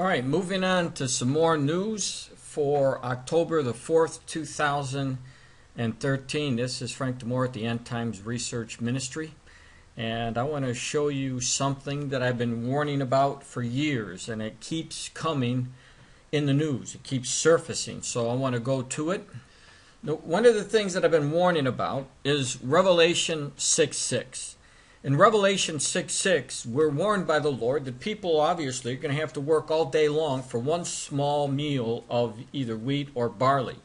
All right, moving on to some more news for October the 4th, 2013. This is Frank DiMora at the End Times Research Ministry. And I want to show you something that I've been warning about for years, and it keeps coming in the news. It keeps surfacing, so I want to go to it. Now, one of the things that I've been warning about is Revelation 6:6. In Revelation 6:6, we're warned by the Lord that people obviously are going to have to work all day long for one small meal of either wheat or barley.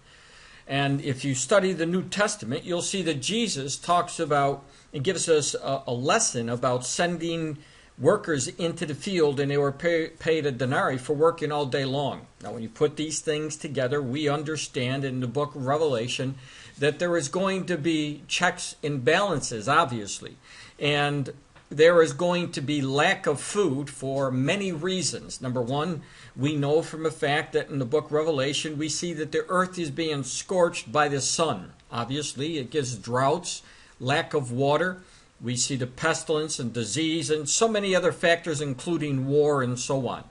And if you study the New Testament, you'll see that Jesus talks about and gives us a lesson about sending workers into the field, and they were paid a denarii for working all day long. Now, when you put these things together, we understand in the book of Revelation that there is going to be checks and balances, obviously. And there is going to be lack of food for many reasons. Number one, we know from the fact that in the book of Revelation, we see that the earth is being scorched by the sun. Obviously, it gives droughts, lack of water. We see the pestilence and disease and so many other factors, including war and so on.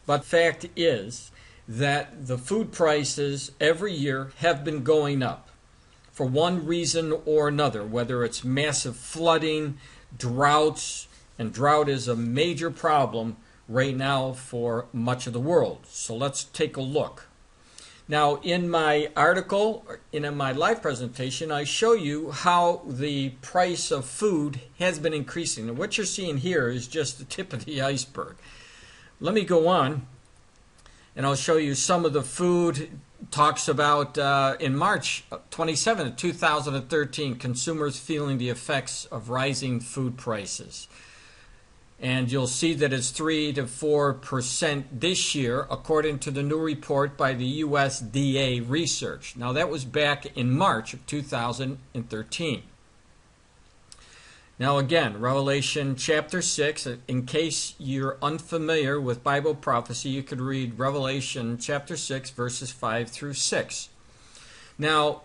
But fact is that the food prices every year have been going up for one reason or another, whether it's massive flooding, droughts, and drought is a major problem right now for much of the world. So let's take a look. Now, in my article, in my live presentation, I show you how the price of food has been increasing. And what you're seeing here is just the tip of the iceberg. Let me go on, and I'll show you some of the food. Talks about in March 27, 2013, consumers feeling the effects of rising food prices. And you'll see that it's 3 to 4% this year, according to the new report by the USDA research. Now, that was back in March of 2013. Now, again, Revelation chapter 6. In case you're unfamiliar with Bible prophecy, you could read Revelation chapter 6, verses 5 through 6. Now,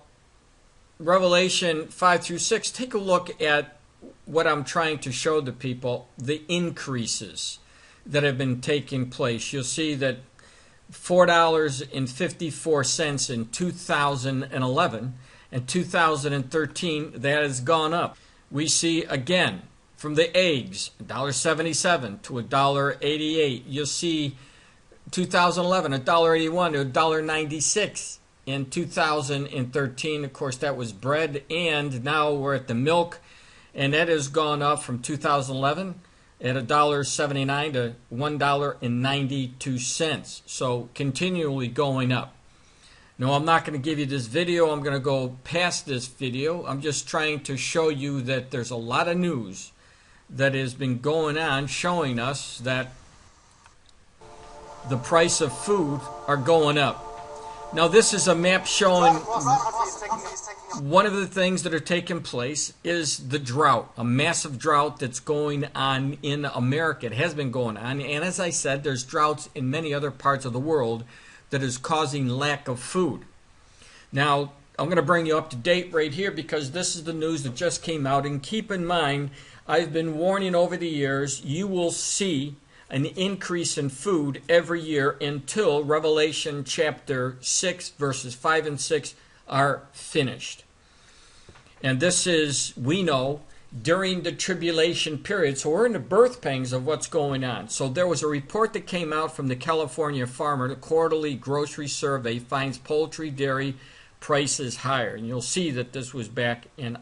Revelation 5 through 6, take a look at what I'm trying to show the people, the increases that have been taking place. You'll see that $4.54 in 2011 and 2013, that has gone up. We see again from the eggs, $1.77 to $1.88. You'll see 2011, $1.81 to $1.96. In 2013, of course, that was bread, and now we're at the milk, and that has gone up from 2011 at $1.79 to $1.92. So continually going up. No, I'm not going to give you this video. I'm going to go past this video. I'm just trying to show you that there's a lot of news that has been going on showing us that the price of food are going up. Now, this is a map showing one of the things that are taking place is the drought, a massive drought that's going on in America. It has been going on. And as I said, there's droughts in many other parts of the world that is causing lack of food. Now, I'm going to bring you up to date right here because this is the news that just came out. And keep in mind, I've been warning over the years, you will see an increase in food every year until Revelation chapter 6, verses 5 and 6 are finished. And this is, we know, during the tribulation period. So we're in the birth pangs of what's going on. So there was a report that came out from the California farmer. The quarterly grocery survey finds poultry, dairy prices higher. And you'll see that this was back in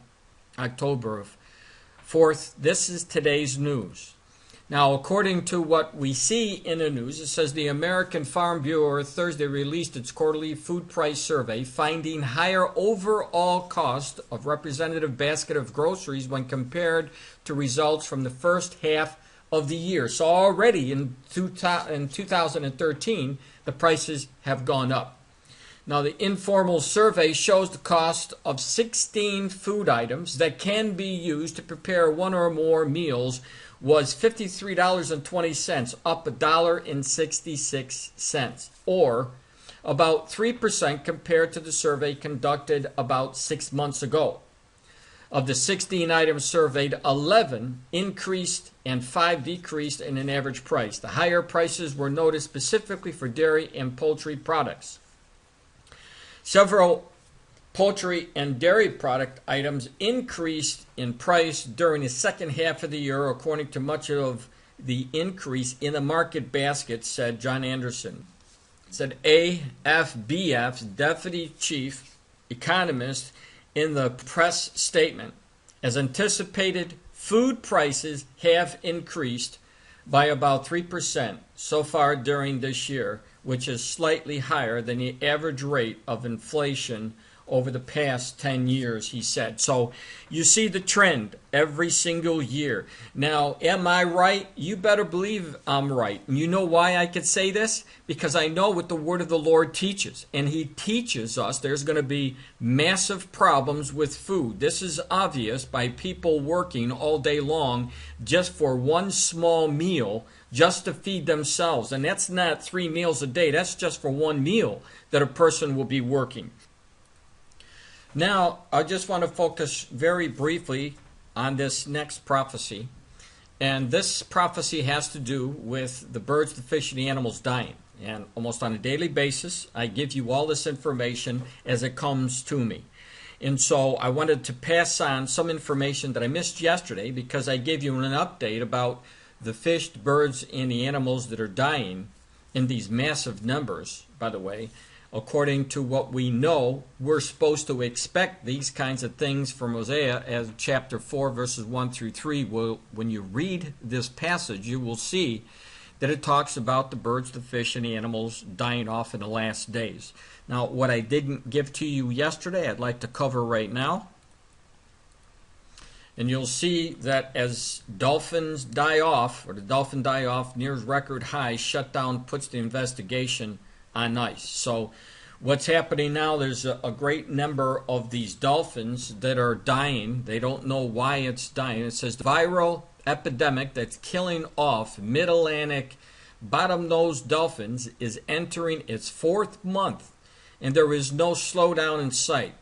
October of 4th. This is today's news. Now, according to what we see in the news, it says the American Farm Bureau Thursday released its quarterly food price survey, finding higher overall cost of representative basket of groceries when compared to results from the first half of the year. So already in 2013, the prices have gone up. Now, the informal survey shows the cost of 16 food items that can be used to prepare one or more meals was $53.20, up $1.66, or about 3% compared to the survey conducted about 6 months ago. Of the 16 items surveyed, 11 increased and 5 decreased in an average price. The higher prices were noted specifically for dairy and poultry products. Several poultry and dairy product items increased in price during the second half of the year, according to much of the increase in the market basket, said John Anderson. Said AFBF's deputy chief economist in the press statement. As anticipated, food prices have increased by about 3% so far during this year, which is slightly higher than the average rate of inflation over the past 10 years, he said. So you see the trend every single year. Now, am I right? You better believe I'm right. And you know why I could say this? Because I know what the word of the Lord teaches. And he teaches us there's going to be massive problems with food. This is obvious by people working all day long just for one small meal, just to feed themselves. And that's not 3 meals a day. That's just for one meal that a person will be working. Now, I just want to focus very briefly on this next prophecy. And this prophecy has to do with the birds, the fish, and the animals dying. And almost on a daily basis, I give you all this information as it comes to me. And so I wanted to pass on some information that I missed yesterday because I gave you an update about the fish, the birds, and the animals that are dying in these massive numbers, by the way. According to what we know, we're supposed to expect these kinds of things from Hosea as chapter 4, verses 1 through 3. Well, when you read this passage, you will see that it talks about the birds, the fish, and the animals dying off in the last days. Now, what I didn't give to you yesterday, I'd like to cover right now. And you'll see that as dolphins die off, or the dolphin die off, nears record highs, shutdown puts the investigation on ice. So what's happening now, there's a great number of these dolphins that are dying. They don't know why it's dying. It says the viral epidemic that's killing off mid-Atlantic bottom-nose dolphins is entering its 4th month, and there is no slowdown in sight.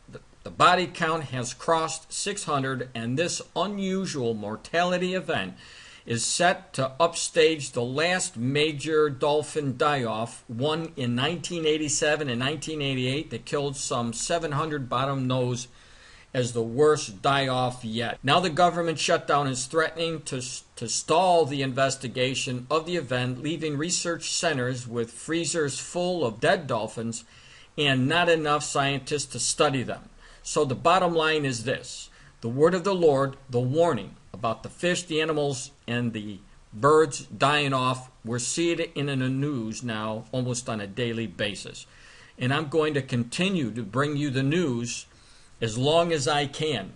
The body count has crossed 600, and this unusual mortality event is set to upstage the last major dolphin die-off, one in 1987 and 1988 that killed some 700 bottom-nose as the worst die-off yet. Now the government shutdown is threatening to stall the investigation of the event, leaving research centers with freezers full of dead dolphins and not enough scientists to study them. So the bottom line is this: the word of the Lord, the warning about the fish, the animals, and the birds dying off, we're seeing it in the news now almost on a daily basis. And I'm going to continue to bring you the news as long as I can.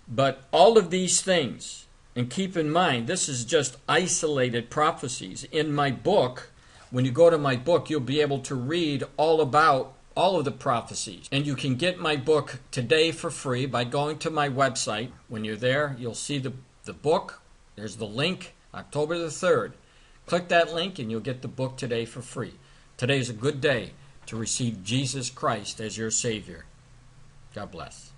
But all of these things, and keep in mind, this is just isolated prophecies. In my book, when you go to my book, you'll be able to read all about all of the prophecies. And you can get my book today for free by going to my website. When you're there, you'll see the book. There's the link, October the 3rd. Click that link and you'll get the book today for free. Today's a good day to receive Jesus Christ as your Savior. God bless.